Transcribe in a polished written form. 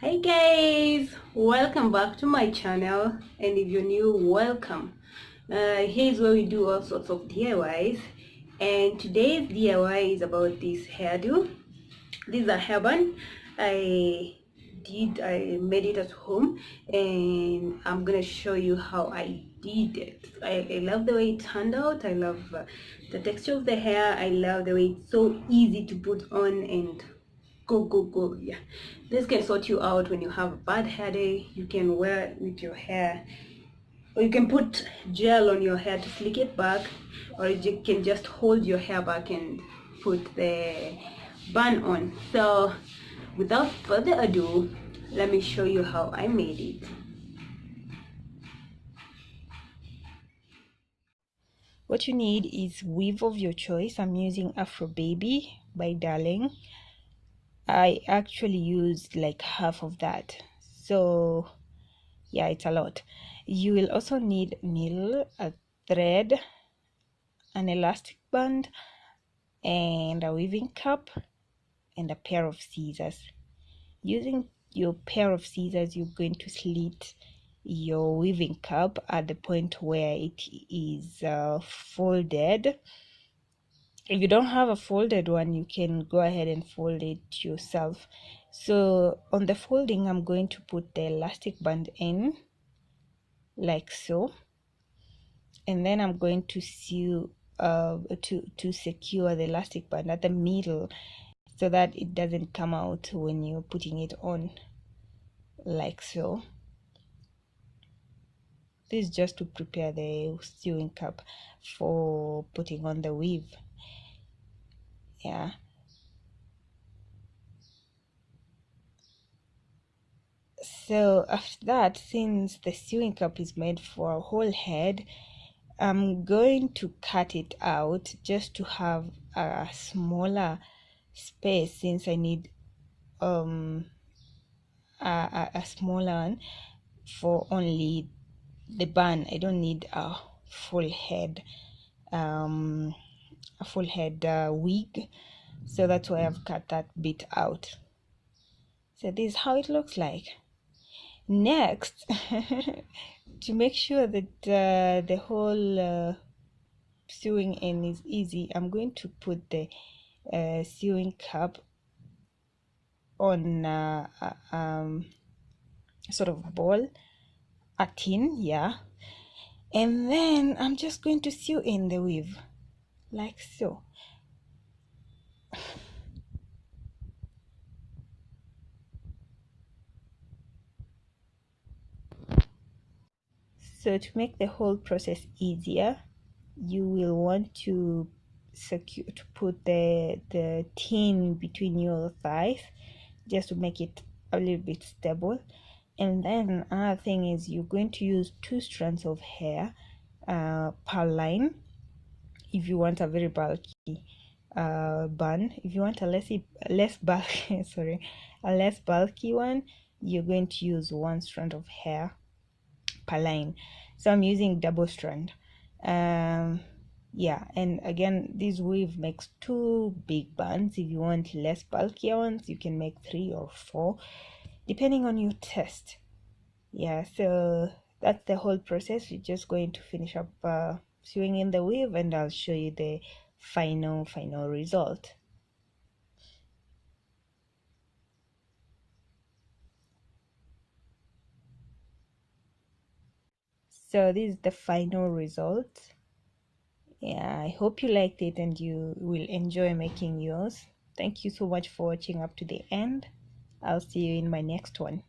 Hi guys, welcome back to my channel, and if you're new, welcome. Here's where we do all sorts of DIYs, and today's DIY is about this hairdo. This is a hairband. I made it at home, and I'm gonna show you how I did it. I love the way it turned out. I love the texture of the hair. I love the way it's so easy to put on and go. Yeah, this can sort you out when you have a bad hair day. You can wear it with your hair, or you can put gel on your hair to slick it back, or you can just hold your hair back and put the bun on. So without further ado, let me show you how I made it. What you need is weave of your choice. I'm using AfroBaby by Darling. I actually used like half of that, so yeah, it's a lot. You will also need needle, a thread, an elastic band, and a weaving cup, and a pair of scissors. Using your pair of scissors, you're going to slit your weaving cup at the point where it is folded. If you don't have a folded one, you can go ahead and fold it yourself. So on the folding, I'm going to put the elastic band in like so, and then I'm going to sew to secure the elastic band at the middle so that it doesn't come out when you're putting it on, like so. This is just to prepare the sewing cup for putting on the weave. Yeah. So after that, since the sewing cup is made for a whole head, I'm going to cut it out just to have a smaller space, since I need a smaller one for only the bun. I don't need a full head wig, so that's why I've cut that bit out. So this is how it looks like. Next, to make sure that the whole sewing in is easy, I'm going to put the sewing cup on sort of ball, a tin, yeah, and then I'm just going to sew in the weave like so. So to make the whole process easier, you will want to put the tin between your thighs, just to make it a little bit stable. And then another thing is you're going to use 2 strands of hair per line if you want a very bulky bun. If you want a less bulky sorry, a less bulky one, you're going to use 1 strand of hair per line. So I'm using double strand. Yeah, and again, this weave makes 2 big buns. If you want less bulkier ones, you can make 3 or 4 depending on your taste. Yeah, so that's the whole process. We're just going to finish up sewing in the weave, and I'll show you the final result. So this is the final result. Yeah, I hope you liked it and you will enjoy making yours. Thank you so much for watching up to the end. I'll see you in my next one.